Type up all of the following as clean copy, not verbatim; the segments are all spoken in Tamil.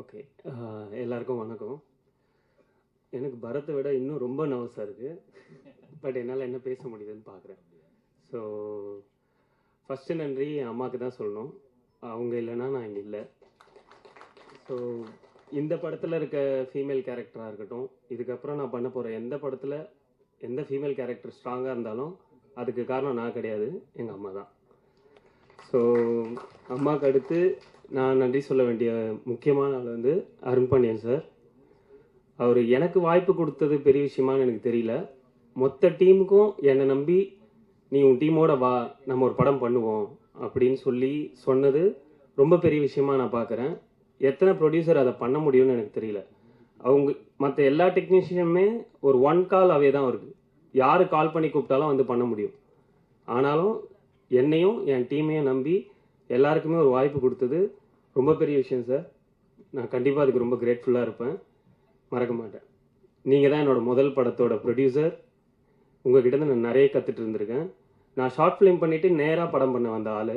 ஓகே. எல்லாருக்கும் வணக்கம். எனக்கு பரத்தை விட இன்னும் ரொம்ப நர்வஸாக இருக்குது. பட் என்னால் என்ன பேச முடியுதுன்னு பார்க்குறேன். ஸோ ஃபஸ்ட்டு நன்றி என் அம்மாவுக்கு தான் சொல்லணும். அவங்க இல்லைன்னா நான் இங்கே இல்லை. ஸோ இந்த படத்தில் இருக்க ஃபீமேல் கேரக்டராக இருக்கட்டும், இதுக்கப்புறம் நான் பண்ண போகிற எந்த படத்தில் எந்த ஃபீமேல் கேரக்டர் ஸ்ட்ராங்காக இருந்தாலும் அதுக்கு காரணம் நான் கிடையாது, எங்கள் அம்மா தான். ஸோ அம்மாவுக்கு அடுத்து நான் நன்றி சொல்ல வேண்டிய முக்கியமான ஆள் வந்து அருண் பாண்டியன் சார். அவர் எனக்கு வாய்ப்பு கொடுத்தது பெரிய விஷயமானு எனக்கு தெரியல. மொத்த டீமுக்கும் என்னை நம்பி நீ உன் டீமோட வா, நம்ம ஒரு படம் பண்ணுவோம் அப்படின்னு சொல்லி சொன்னது ரொம்ப பெரிய விஷயமா நான் பார்க்குறேன். எத்தனை ப்ரொடியூசர் அதை பண்ண முடியும்னு எனக்கு தெரியல. அவங்க மற்ற எல்லா டெக்னீஷியனுமே ஒரு ஒன் கால் அவே தான் இருக்குது. யார் கால் பண்ணி கூப்பிட்டாலும் வந்து பண்ண முடியும். ஆனாலும் என்னையும் என் டீமையும் நம்பி எல்லாருக்குமே ஒரு வாய்ப்பு கொடுத்தது ரொம்ப பெரிய விஷயம் சார். நான் கண்டிப்பாக அதுக்கு ரொம்ப கிரேட்ஃபுல்லாக இருப்பேன், மறக்க மாட்டேன். நீங்கள் தான் என்னோடய முதல் படத்தோட ப்ரொடியூசர். உங்ககிட்ட நான் நிறைய கற்றுட்டு இருந்திருக்கேன். நான் ஷார்ட் ஃபிலிம் பண்ணிவிட்டு நேராக படம் பண்ண வந்த ஆள்,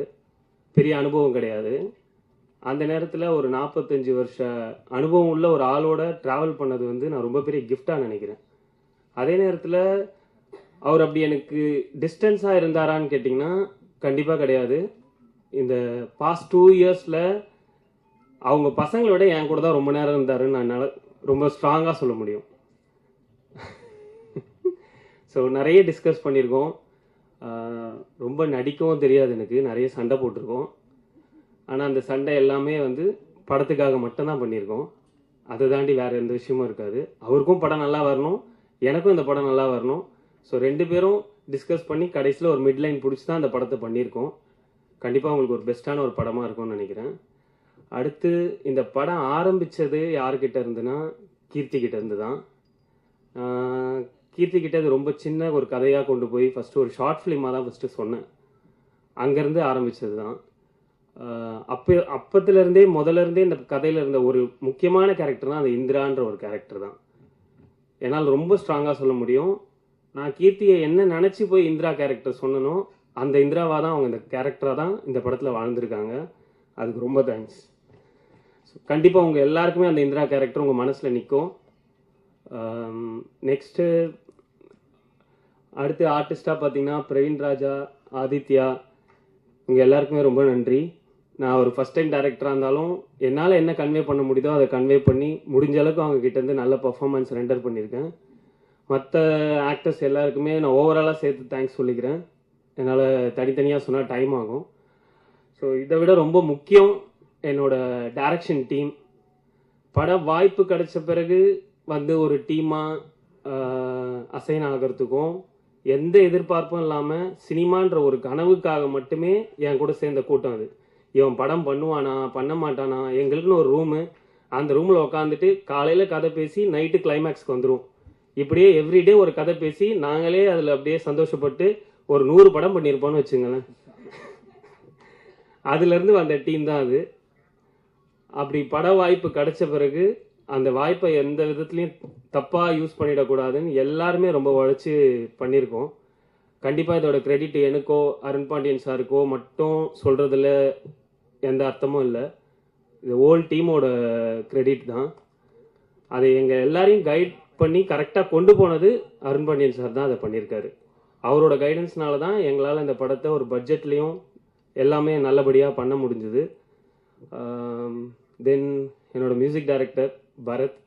பெரிய அனுபவம் கிடையாது. அந்த நேரத்தில் ஒரு 45 வருஷ அனுபவம் உள்ள ஒரு ஆளோட ட்ராவல் பண்ணது வந்து நான் ரொம்ப பெரிய கிஃப்டாக நினைக்கிறேன். அதே நேரத்தில் அவர் அப்படி எனக்கு டிஸ்டன்ஸாக இருந்தாரான்னு கேட்டிங்கன்னா கண்டிப்பாக கிடையாது. இந்த பாஸ்ட் 2 இயர்ஸில் அவங்க பசங்களை விட என் கூட தான் ரொம்ப நேரம் இருந்தாருன்னு நான் ரொம்ப ஸ்ட்ராங்காக சொல்ல முடியும். ஸோ நிறைய டிஸ்கஸ் பண்ணியிருக்கோம். ரொம்ப நடிக்கவும் தெரியாது எனக்கு, நிறைய சண்டை போட்டிருக்கோம். ஆனால் அந்த சண்டை எல்லாமே வந்து படத்துக்காக மட்டும்தான் பண்ணியிருக்கோம். அதை தாண்டி வேறு எந்த விஷயமும் இருக்காது. அவருக்கும் படம் நல்லா வரணும், எனக்கும் இந்த படம் நல்லா வரணும். ஸோ 2 பேரும் டிஸ்கஸ் பண்ணி கடைசியில் ஒரு மிட்லைன் பிடிச்சி தான் அந்த படத்தை பண்ணியிருக்கோம். கண்டிப்பாக உங்களுக்கு ஒரு பெஸ்ட்டான ஒரு படமாக இருக்கும்னு நினைக்கிறேன். அடுத்து இந்த படம் ஆரம்பித்தது யார்கிட்ட இருந்துன்னா கீர்த்திக்கிட்ட இருந்து தான். கீர்த்திக்கிட்ட அது ரொம்ப சின்ன ஒரு கதையாக கொண்டு போய் ஃபஸ்ட்டு ஒரு ஷார்ட் ஃபிலிமாக தான் ஃபஸ்ட்டு சொன்னேன். அங்கேருந்து ஆரம்பித்தது தான். அப்பத்துலேருந்தே முதல்லேருந்தே இந்த கதையில் இருந்த ஒரு முக்கியமான கேரக்டர் தான் அந்த இந்திரான்ற ஒரு கேரக்டர் தான். என்னால் ரொம்ப ஸ்ட்ராங்காக சொல்ல முடியும். நான் கீர்த்தியை என்ன நினச்சி போய் இந்திரா கேரக்டர் சொன்னனோ அந்த இந்திராவாக தான் அவங்க இந்த கேரக்டராக தான் இந்த படத்தில் வாழ்ந்துருக்காங்க. அதுக்கு ரொம்ப தேங்க்ஸ். கண்டிப்பாக உங்கள் எல்லாருக்குமே அந்த இந்திரா கேரக்டர் உங்கள் மனசில் நிற்கும். நெக்ஸ்ட்டு அடுத்து ஆர்டிஸ்டாக பார்த்தீங்கன்னா பிரவீன் ராஜா, ஆதித்யா, உங்கள் எல்லாருக்குமே ரொம்ப நன்றி. நான் ஒரு ஃபஸ்ட் டைம் டைரக்டராக இருந்தாலும் என்னால் என்ன கன்வே பண்ண முடியுதோ அதை கன்வே பண்ணி முடிஞ்ச அளவுக்கு அவங்க கிட்டேருந்து நல்ல பர்ஃபார்மன்ஸ் ரெண்டர் பண்ணியிருக்கேன். மற்ற ஆக்டர்ஸ் எல்லாருக்குமே நான் ஓவராலாக சேர்த்து தேங்க்ஸ் சொல்லிக்கிறேன். என்னால் தனித்தனியாக சொன்னால் டைம் ஆகும். ஸோ இதை விட ரொம்ப முக்கியம் என்னோட டைரக்ஷன் டீம். பட வாய்ப்பு கிடைச்ச பிறகு வந்து ஒரு டீமாக அசைன் ஆகிறதுக்கும் எந்த எதிர்பார்ப்பும் இல்லாமல் சினிமான்ற ஒரு கனவுக்காக மட்டுமே என் கூட சேர்ந்த கூட்டம் அது. இவன் படம் பண்ணுவானா பண்ண மாட்டானா, எங்களுக்குன்னு ஒரு ரூமு, அந்த ரூமில் உட்காந்துட்டு காலையில் கதை பேசி நைட்டு கிளைமேக்ஸ்க்கு வந்துடும். இப்படியே எவ்ரிடே ஒரு கதை பேசி நாங்களே அதில் அப்படியே சந்தோஷப்பட்டு ஒரு 100 படம் பண்ணியிருப்போன்னு வச்சுங்களேன். அதுலேருந்து வந்த டீம் தான் அது. அப்படி பட வாய்ப்பு கிடைச்ச பிறகு அந்த வாய்ப்பை எந்த விதத்துலையும் தப்பாக யூஸ் பண்ணிடக்கூடாதுன்னு எல்லாருமே ரொம்ப உழைச்சி பண்ணியிருக்கோம். கண்டிப்பாக இதோட கிரெடிட் எனக்கோ அருண் பாண்டியன் சாருக்கோ மட்டும் சொல்கிறதுல எந்த அர்த்தமும் இல்லை. இது ஹோல் டீமோட கிரெடிட் தான். அதை எங்கள் எல்லாரையும் கைட் பண்ணி கரெக்டாக கொண்டு போனது அருண் பாண்டியன் சார் தான் அதை பண்ணியிருக்காரு. அவரோட கைடன்ஸ்னால தான் எங்களால் இந்த படத்தை ஒரு பட்ஜெட்லேயும் எல்லாமே நல்லபடியாக பண்ண முடிஞ்சுது. தென் என்னோட மியூசிக் டைரக்டர் பரத்.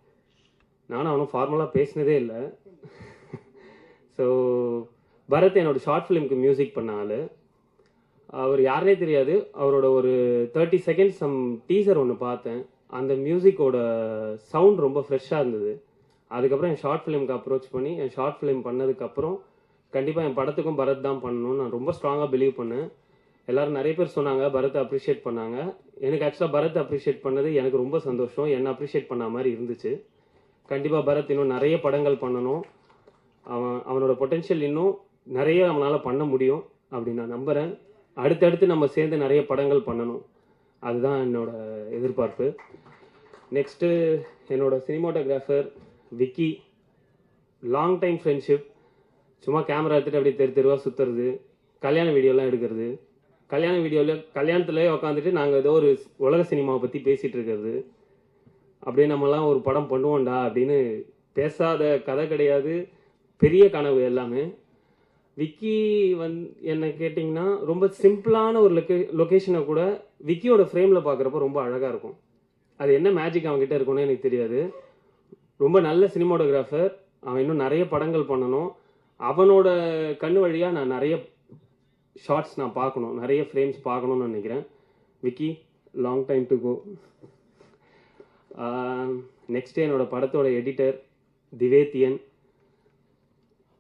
நானும் அவனும் ஃபார்மலாக பேசினதே இல்லை. ஸோ பரத் என்னோட ஷார்ட் ஃபிலிம்க்கு மியூசிக் பண்ண ஆள். அவர் யாருனே தெரியாது. அவரோட ஒரு 30 செகண்ட்ஸ் டீசர் ஒன்று பார்த்தேன். அந்த மியூசிக்கோட சவுண்ட் ரொம்ப ஃப்ரெஷ்ஷாக இருந்தது. அதுக்கப்புறம் என் ஷார்ட் ஃபிலிம்க்கு அப்ரோச் பண்ணி என் ஷார்ட் ஃபிலிம் பண்ணதுக்கப்புறம் கண்டிப்பாக என் படத்துக்கும் பரத் தான் பண்ணணும்னு நான் ரொம்ப ஸ்ட்ராங்காக பிலீவ் பண்ணேன். எல்லோரும் நிறைய பேர் சொன்னாங்க, பரத்தை அப்ரிஷியேட் பண்ணாங்க. எனக்கு ஆக்சுவலாக பரத்தை அப்ரிஷியேட் பண்ணது எனக்கு ரொம்ப சந்தோஷம். என்னை அப்ரிஷியேட் பண்ண மாதிரி இருந்துச்சு. கண்டிப்பாக பரத் இன்னும் நிறைய படங்கள் பண்ணணும். அவனோட பொட்டென்ஷியல் இன்னும் நிறைய அவனால் பண்ண முடியும் அப்படின்னு நான் நம்புகிறேன். அடுத்தடுத்து நம்ம சேர்ந்து நிறைய படங்கள் பண்ணணும், அதுதான் என்னோட எதிர்பார்ப்பு. நெக்ஸ்ட்டு என்னோட cinematographer Vicky. Long time friendship. சும்மா கேமரா எடுத்துகிட்டு அப்படியே தெருவாக சுற்றுறது, கல்யாண வீடியோலாம் எடுக்கிறது, கல்யாணத்தில் உட்காந்துட்டு நாங்கள் ஏதோ ஒரு உலக சினிமாவை பற்றி பேசிகிட்டு இருக்கிறது, அப்படியே நம்மலாம் ஒரு படம் பண்ணுவோம்டா அப்படின்னு பேசாத கதை கிடையாது, பெரிய கனவு எல்லாமே. விக்கி என்ன கேட்டிங்கன்னா ரொம்ப சிம்பிளான ஒரு லொக்கேஷனை கூட விக்கியோட ஃப்ரேமில் பார்க்குறப்ப ரொம்ப அழகாக இருக்கும். அது என்ன மேஜிக் அவங்ககிட்ட இருக்கும்னு எனக்கு தெரியாது. ரொம்ப நல்ல சினிமாட்டோகிராஃபர். அவன் இன்னும் நிறைய படங்கள் பண்ணணும். அவனோட கண்ணு வழியாக நான் நிறைய ஷார்ட்ஸ் நான் பார்க்கணும், நிறைய ஃப்ரேம்ஸ் பார்க்கணுன்னு நினைக்கிறேன். Vicky, long time to go. Next என்னோட படத்தோட எடிட்டர் திவேத்தியன்,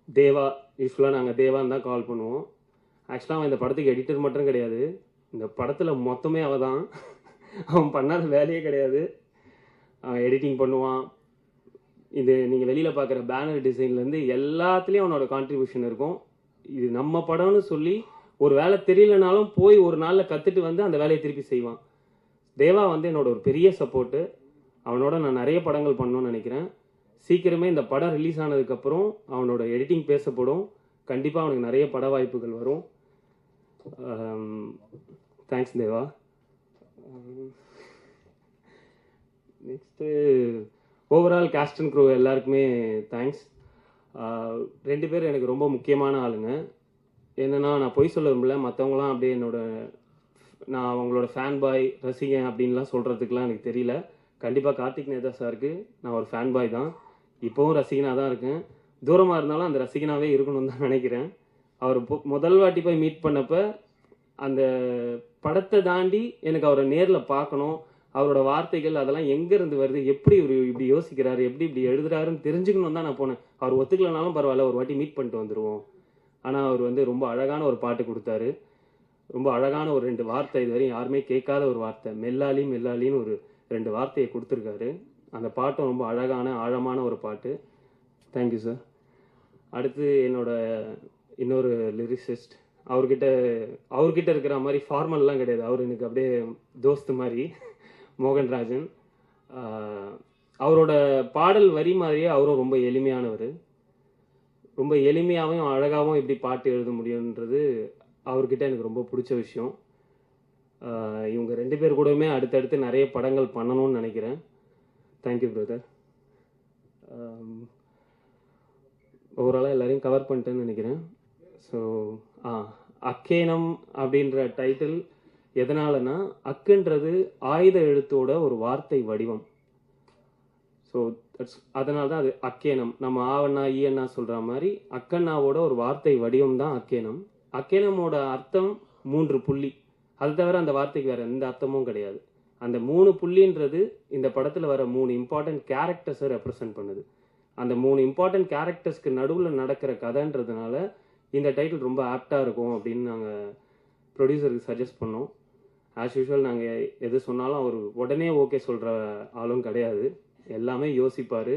தேவா. யூஸ்வலாக நாங்கள் தேவான்னு தான் கால் பண்ணுவோம். ஆக்சுவலாக அவன் இந்த படத்துக்கு எடிட்டர் மட்டும் கிடையாது, இந்த படத்தில் மொத்தமே அவன் தான். அவன் பண்ணாத வேலையே கிடையாது. அவன் எடிட்டிங் பண்ணுவான். இது நீங்கள் வெளியில் பார்க்குற பேனர் டிசைன்லேருந்து எல்லாத்துலேயும் அவனோட கான்ட்ரிபியூஷன் இருக்கும். இது நம்ம படம்னு சொல்லி ஒரு வேலை தெரியலனாலும் போய் ஒரு நாளில் கற்றுட்டு வந்து அந்த வேலையை திருப்பி செய்வான். தேவா என்னோட ஒரு பெரிய சப்போர்ட்டு. அவனோட நான் நிறைய படங்கள் பண்ணணும்னு நினைக்கிறேன். சீக்கிரமே இந்த படம் ரிலீஸ் ஆனதுக்கப்புறம் அவனோட எடிட்டிங் பேசப்படும். கண்டிப்பாக அவனுக்கு நிறைய பட வாய்ப்புகள் வரும். Thanks Deva. Next overall cast and crew எல்லாருக்குமே தேங்க்ஸ். 2 பேர் எனக்கு ரொம்ப முக்கியமான ஆளுங்க. என்னென்னா, நான் பொய் சொல்ல விரும்பல, மற்றவங்களாம் அப்படியே நான் அவங்களோட ஃபேன் பாய், ரசிகன் அப்படின்லாம் சொல்கிறதுக்கெலாம் எனக்கு தெரியல. கண்டிப்பாக கார்த்திக் நேதா சாருக்கு நான் ஒரு ஃபேன் பாய் தான், இப்போவும் ரசிகனாக தான் இருக்கேன். தூரமாக இருந்தாலும் அந்த ரசிகனாகவே இருக்கணும்னு தான் நினைக்கிறேன். அவர் முதல் வாட்டி போய் மீட் பண்ணப்போ அந்த படத்தை தாண்டி எனக்கு அவரை நேரில் பார்க்கணும், அவரோட வார்த்தைகள் அதெல்லாம் எங்கேருந்து வருது, எப்படி இவர் இப்படி யோசிக்கிறாரு, எப்படி இப்படி எழுதுறாருன்னு தெரிஞ்சுக்கணும் தான் நான் போனேன். அவர் ஒத்துக்கலனாலும் பரவாயில்ல, ஒரு வாட்டி மீட் பண்ணிட்டு வந்துடுவோம். ஆனால் அவர் ரொம்ப அழகான ஒரு பாட்டு கொடுத்தாரு. ரொம்ப அழகான ஒரு 2 வார்த்தை, இதுவரையும் யாருமே கேட்காத ஒரு வார்த்தை, மெல்லாலி மெல்லாலின்னு ஒரு 2 வார்த்தையை கொடுத்துருக்காரு. அந்த பாட்டும் ரொம்ப அழகான ஆழமான ஒரு பாட்டு. Thank you sir. அடுத்து என்னோட இன்னொரு லிரிசிஸ்ட், அவர்கிட்ட இருக்கிற மாதிரி ஃபார்மல்லாம் கிடையாது, அவர் எனக்கு அப்படியே தோஸ்து மாதிரி, மோகன்ராஜன். அவரோட பாடல் வரி மாதிரியே அவரும் ரொம்ப எளிமையானவர். ரொம்ப எளிமையாகவும் அழகாகவும் எப்படி பாட்டு எழுத முடியுன்றது அவர்கிட்ட எனக்கு ரொம்ப பிடிச்ச விஷயம். இவங்க 2 பேர் கூடவுமே அடுத்தடுத்து நிறைய படங்கள் பண்ணணும்னு நினைக்கிறேன். Thank you brother. ஓவராலாக எல்லாரையும் கவர் பண்ணிட்டேன்னு நினைக்கிறேன். ஸோ அக்கேனம் அப்படின்ற டைட்டில் எதனாலனா, அக்குன்றது ஆயுத எழுத்தோட ஒரு வார்த்தை வடிவம். ஸோ அதனால தான் அது அக்கேனம். நம்ம ஆவண்ணா ஈயண்ணா சொல்கிற மாதிரி அக்கண்ணாவோட ஒரு வார்த்தை வடிவம் தான் அக்கேனம். அக்கேனமோட அர்த்தம் 3 புள்ளி. அது தவிர அந்த வார்த்தைக்கு வேறு எந்த அர்த்தமும் கிடையாது. அந்த 3 புள்ளின்றது இந்த படத்தில் வர 3 இம்பார்ட்டன்ட் கேரக்டர்ஸை ரெப்ரசன்ட் பண்ணுது. அந்த 3 இம்பார்ட்டன்ட் கேரக்டர்ஸ்க்கு நடுவில் நடக்கிற கதைன்றதுனால இந்த டைட்டில் ரொம்ப ஆப்டாக இருக்கும் அப்படின்னு நாங்கள் ப்ரொடியூசருக்கு சஜஸ்ட் பண்ணோம். ஆஸ் யூஷுவல் நாங்கள் எது சொன்னாலும் அவர் உடனே ஓகே சொல்கிற ஆளும் கிடையாது. எல்லாமே யோசிப்பார்,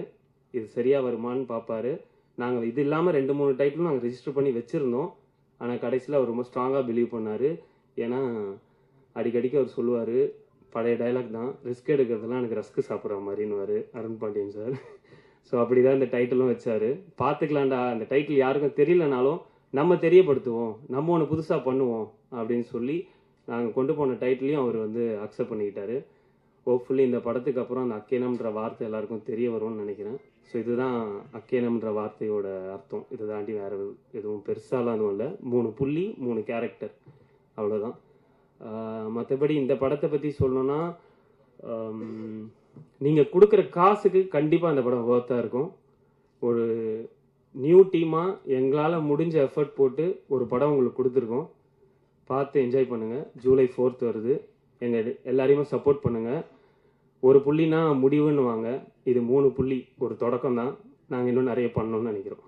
இது சரியாக வருமானு பார்ப்பார். நாங்கள் இது இல்லாமல் 2-3 டைட்டிலும் நாங்கள் ரிஜிஸ்டர் பண்ணி வச்சுருந்தோம். ஆனால் கடைசியில் அவர் ரொம்ப ஸ்ட்ராங்காக பிலீவ் பண்ணார். ஏன்னா அடிக்கடிக்கு அவர் சொல்லுவார், பழைய டைலாக் தான், ரிஸ்க் எடுக்கிறதுலாம் எனக்கு ரஸ்க்கு சாப்பிட்ற மாதிரின்னு அருண் பாண்டியன் சார். ஸோ அப்படி தான் இந்த டைட்டிலும் வச்சார். பார்த்துக்கலாண்டா, அந்த டைட்டில் யாருக்கும் தெரியலனாலும் நம்ம தெரியப்படுத்துவோம், நம்ம ஒன்று புதுசாக பண்ணுவோம் அப்படின்னு சொல்லி நாங்கள் கொண்டு போன டைட்டிலையும் அவர் அக்செப்ட் பண்ணிக்கிட்டாரு. ஹோப்ஃபுல்லி இந்த படத்துக்கு அப்புறம் அந்த அக்கேனம்ன்ற வார்த்தை எல்லாருக்கும் தெரிய வரும்னு நினைக்கிறேன். ஸோ இதுதான் அக்கேனம்ன்ற வார்த்தையோட அர்த்தம். இதை தாண்டி வேறு எதுவும் பெருசாலாம் எதுவும் இல்லை. 3 புள்ளி 3 கேரக்டர், அவ்வளோதான். மற்றபடி இந்த படத்தை பற்றி சொல்லணுன்னா, நீங்கள் கொடுக்குற காசுக்கு கண்டிப்பாக அந்த படம் ஒர்த்தாக இருக்கும். ஒரு நியூ டீமாக எங்களால் முடிஞ்ச எஃபர்ட் போட்டு ஒரு படம் உங்களுக்கு கொடுத்துருக்கோம். பார்த்து என்ஜாய் பண்ணுங்கள். ஜூலை 4th வருது. எங்கள் எல்லாரையுமே சப்போர்ட் பண்ணுங்கள். 1 புள்ளினா முடிவுன்னு வாங்க, இது 3 புள்ளி, ஒரு தொடக்கம் தான். நாங்கள் இன்னும் நிறைய பண்ணணும்னு நினைக்கிறோம்.